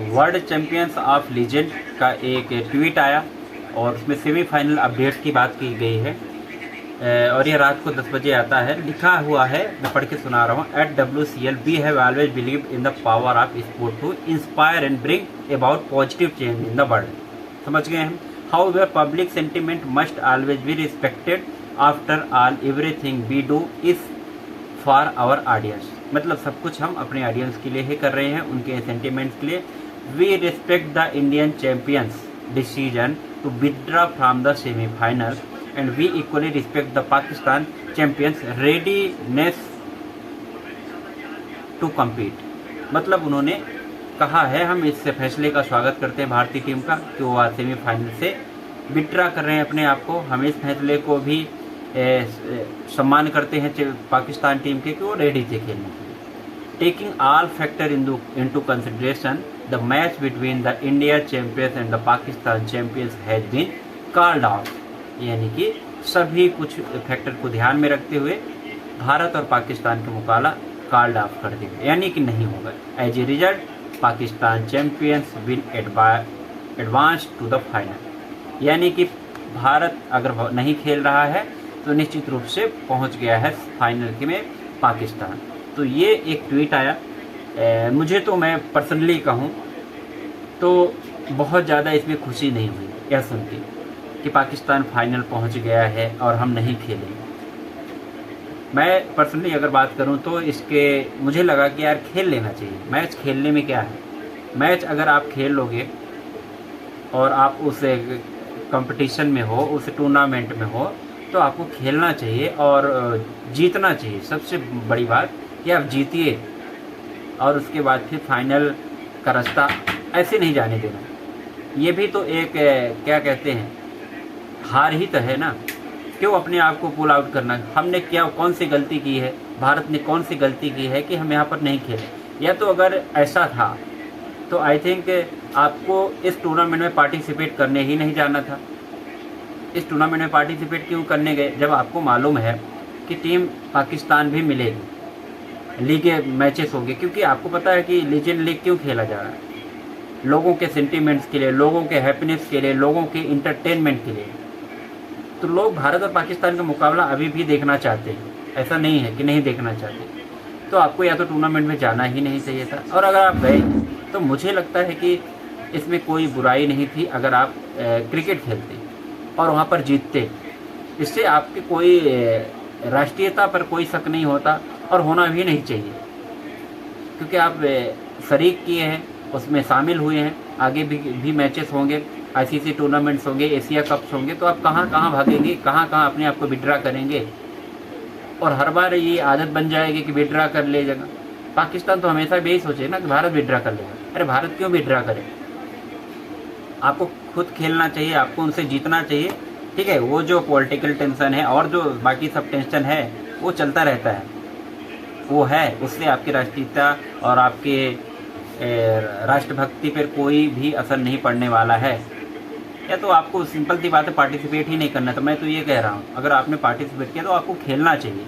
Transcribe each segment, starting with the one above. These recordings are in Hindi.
वर्ल्ड चैंपियंस ऑफ लीजेंड का एक ट्वीट आया और उसमें सेमीफाइनल अपडेट की बात की गई है और ये रात को 10 बजे आता है। लिखा हुआ है, मैं पढ़ के सुना रहा हूँ। At WCL we have always believe in the power of sport to inspire and bring about positive change in the world. समझ गए हम। However public sentiment must always be respected. After all everything we do is for our audience. मतलब सब कुछ हम अपने ऑडियंस के लिए ही कर रहे हैं, उनके सेंटिमेंट्स के लिए। We respect the Indian champions decision to withdraw from the semifinal and we equally respect the Pakistan champions readiness to compete। मतलब उन्होंने कहा है हम इस फैसले का स्वागत करते हैं भारतीय टीम का कि वो आज सेमीफाइनल से विड्रा कर रहे हैं अपने आप को। हम इस फैसले को भी सम्मान करते हैं पाकिस्तान टीम के कि वो रेडी थे खेलने के लिए। Taking all factor into consideration the match between the India champions and the Pakistan champions has been called off. यानी कि सभी कुछ फैक्टर को ध्यान में रखते हुए भारत और पाकिस्तान का मुकाबला कॉल्ड ऑफ कर दिया, यानी कि नहीं होगा। As a result Pakistan champions will advance to the final. यानी कि भारत अगर नहीं खेल रहा है तो निश्चित रूप से पहुंच गया है फाइनल के में पाकिस्तान। तो ये एक ट्वीट आया। मुझे तो मैं पर्सनली कहूँ तो बहुत ज़्यादा इसमें खुशी नहीं हुई यह सुन के कि पाकिस्तान फाइनल पहुंच गया है और हम नहीं खेलेंगे। मैं पर्सनली अगर बात करूं तो इसके मुझे लगा कि यार खेल लेना चाहिए। मैच खेलने में क्या है, मैच अगर आप खेल लोगे और आप उस कंपटीशन में हो, उस टूर्नामेंट में हो, तो आपको खेलना चाहिए और जीतना चाहिए। सबसे बड़ी बात कि आप जीतिए और उसके बाद फिर फाइनल का रास्ता ऐसे नहीं जाने देना। ये भी तो एक क्या कहते हैं, हार ही तो है ना। क्यों अपने आप को पुल आउट करना। हमने क्या कौन सी गलती की है, भारत ने कौन सी गलती की है कि हम यहाँ पर नहीं खेले। या तो अगर ऐसा था तो आई थिंक आपको इस टूर्नामेंट में पार्टिसिपेट करने ही नहीं जाना था। इस टूर्नामेंट में पार्टिसिपेट क्यों करने गए जब आपको मालूम है कि टीम पाकिस्तान भी मिलेगी, लीग मैचेस होंगे। क्योंकि आपको पता है कि लीजेंड लीग क्यों खेला जा रहा है, लोगों के सेंटिमेंट्स के लिए, लोगों के हैप्पीनेस के लिए, लोगों के इंटरटेनमेंट के लिए। तो लोग भारत और पाकिस्तान का मुकाबला अभी भी देखना चाहते हैं, ऐसा नहीं है कि नहीं देखना चाहते। तो आपको या तो टूर्नामेंट में जाना ही नहीं चाहिए था, और अगर आप गए तो मुझे लगता है कि इसमें कोई बुराई नहीं थी अगर आप क्रिकेट खेलते और वहाँ पर जीतते। इससे आपके कोई राष्ट्रीयता पर कोई शक नहीं होता और होना भी नहीं चाहिए, क्योंकि आप शरीक किए हैं, उसमें शामिल हुए हैं। आगे भी मैचेस होंगे, ICC टूर्नामेंट्स होंगे, एशिया कप्स होंगे, तो आप कहाँ कहाँ भागेंगे, कहाँ कहाँ अपने आप को विड्रा करेंगे। और हर बार ये आदत बन जाएगी कि विड्रा कर ले जाएगा। पाकिस्तान तो हमेशा भी यही सोचे ना कि भारत विड्रा कर लेगा। अरे भारत क्यों विड्रा करे, आपको खुद खेलना चाहिए, आपको उनसे जीतना चाहिए। ठीक है, वो जो पॉलिटिकल टेंशन है और जो बाकी सब टेंशन है वो चलता रहता है, वो है, उससे आपकी राष्ट्रीयता और आपके राष्ट्रभक्ति पर कोई भी असर नहीं पड़ने वाला है। या तो आपको सिंपल सी बात है पार्टिसिपेट ही नहीं करना। तो मैं तो ये कह रहा हूँ अगर आपने पार्टिसिपेट किया तो आपको खेलना चाहिए।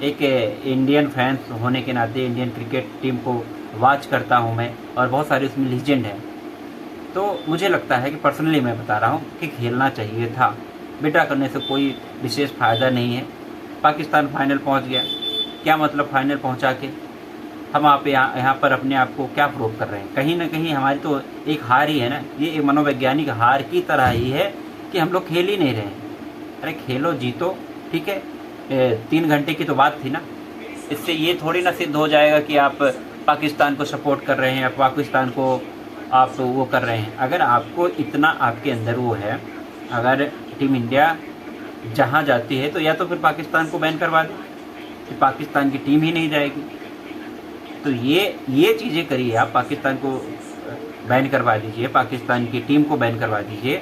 एक इंडियन फैंस होने के नाते इंडियन क्रिकेट टीम को वॉच करता हूँ मैं, और बहुत सारे उसमें लीजेंड हैं। तो मुझे लगता है कि पर्सनली मैं बता रहा हूँ कि खेलना चाहिए था। बेटा करने से कोई विशेष फ़ायदा नहीं है। पाकिस्तान फाइनल पहुँच गया, क्या मतलब फाइनल पहुँचा के हम आप यहाँ पर अपने आप को क्या प्रूव कर रहे हैं। कहीं ना कहीं हमारी तो एक हार ही है ना, ये एक मनोवैज्ञानिक हार की तरह ही है कि हम लोग खेल ही नहीं रहे हैं। अरे खेलो, जीतो, ठीक है। 3 घंटे की तो बात थी ना। इससे ये थोड़ी ना सिद्ध हो जाएगा कि आप पाकिस्तान को सपोर्ट कर रहे हैं या पाकिस्तान को आप वो कर रहे हैं। अगर आपको इतना आपके अंदर वो है, अगर टीम इंडिया जहाँ जाती है तो या तो फिर पाकिस्तान को बैन करवा दें कि पाकिस्तान की टीम ही नहीं जाएगी। तो ये चीज़ें करिए आप, पाकिस्तान को बैन करवा दीजिए, पाकिस्तान की टीम को बैन करवा दीजिए,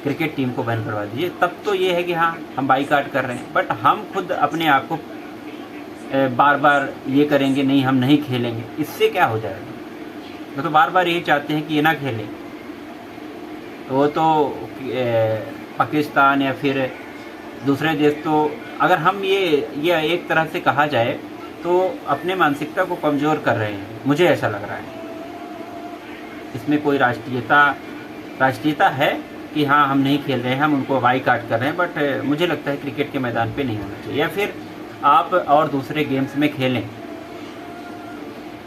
क्रिकेट टीम को बैन करवा दीजिए। तब तो ये है कि हाँ हम बाईकाट कर रहे हैं। बट हम खुद अपने आप को बार बार ये करेंगे नहीं हम नहीं खेलेंगे, इससे क्या हो जाएगा। वो तो बार बार यही चाहते हैं कि ये ना खेलें। तो वो तो पाकिस्तान या फिर दूसरे देश, तो अगर हम ये एक तरह से कहा जाए तो अपने मानसिकता को कमज़ोर कर रहे हैं, मुझे ऐसा लग रहा है। इसमें कोई राष्ट्रीयता है कि हाँ हम नहीं खेल रहे हैं, हम उनको बाईकाट कर रहे हैं, बट मुझे लगता है क्रिकेट के मैदान पे नहीं होना चाहिए। या फिर आप और दूसरे गेम्स में खेलें,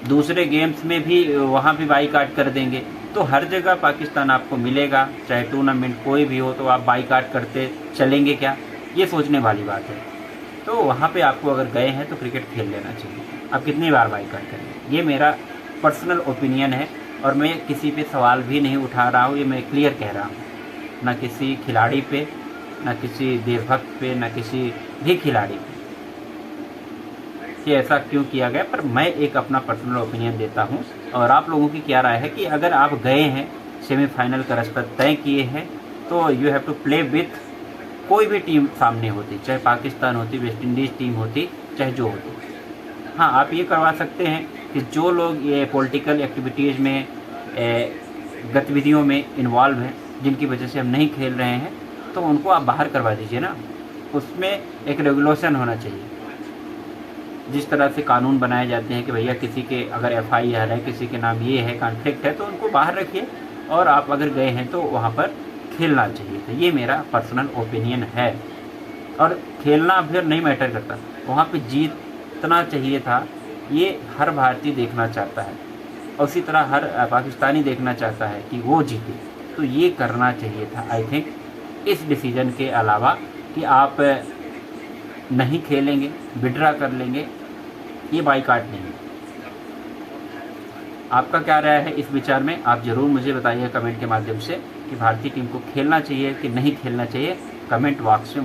दूसरे गेम्स में भी वहाँ भी बाईकाट कर देंगे तो हर जगह पाकिस्तान आपको मिलेगा, चाहे टूर्नामेंट कोई भी हो तो आप बाईकाट करते चलेंगे क्या? ये सोचने वाली बात है। तो वहाँ पे आपको अगर गए हैं तो क्रिकेट खेल लेना चाहिए। आप कितनी बार बाईकाट करेंगे? ये मेरा पर्सनल ओपिनियन है और मैं किसी पे सवाल भी नहीं उठा रहा हूँ, ये मैं क्लियर कह रहा हूँ। ना किसी खिलाड़ी पे, ना किसी देशभक्त पे, ना किसी भी खिलाड़ी पे कि ऐसा क्यों किया गया, पर मैं एक अपना पर्सनल ओपिनियन देता हूँ। और आप लोगों की क्या राय है कि अगर आप गए हैं, सेमीफाइनल का रास्ता तय किए हैं, तो you have to play with कोई भी टीम सामने होती, चाहे पाकिस्तान होती, वेस्ट इंडीज़ टीम होती, चाहे जो होती। हाँ, आप ये करवा सकते हैं कि जो लोग ये पॉलिटिकल एक्टिविटीज़ में गतिविधियों में इन्वॉल्व हैं, जिनकी वजह से हम नहीं खेल रहे हैं, तो उनको आप बाहर करवा दीजिए ना। उसमें एक रेगुलेशन होना चाहिए। जिस तरह से कानून बनाए जाते हैं कि भैया किसी के अगर FIR है, किसी के नाम ये है, कॉन्फ्लिक्ट है, तो उनको बाहर रखिए और आप अगर गए हैं तो वहाँ पर खेलना चाहिए था। ये मेरा पर्सनल ओपिनियन है। और खेलना फिर नहीं मैटर करता, वहाँ पे जीतना चाहिए था, ये हर भारतीय देखना चाहता है और उसी तरह हर पाकिस्तानी देखना चाहता है कि वो जीते। तो ये करना चाहिए था आई थिंक, इस डिसीजन के अलावा कि आप नहीं खेलेंगे, विड्रा कर लेंगे, ये बाईकाट नहीं। आपका क्या राय है इस विचार में? आप ज़रूर मुझे बताइए कमेंट के माध्यम से कि भारतीय टीम को खेलना चाहिए कि नहीं खेलना चाहिए। कमेंट बॉक्स में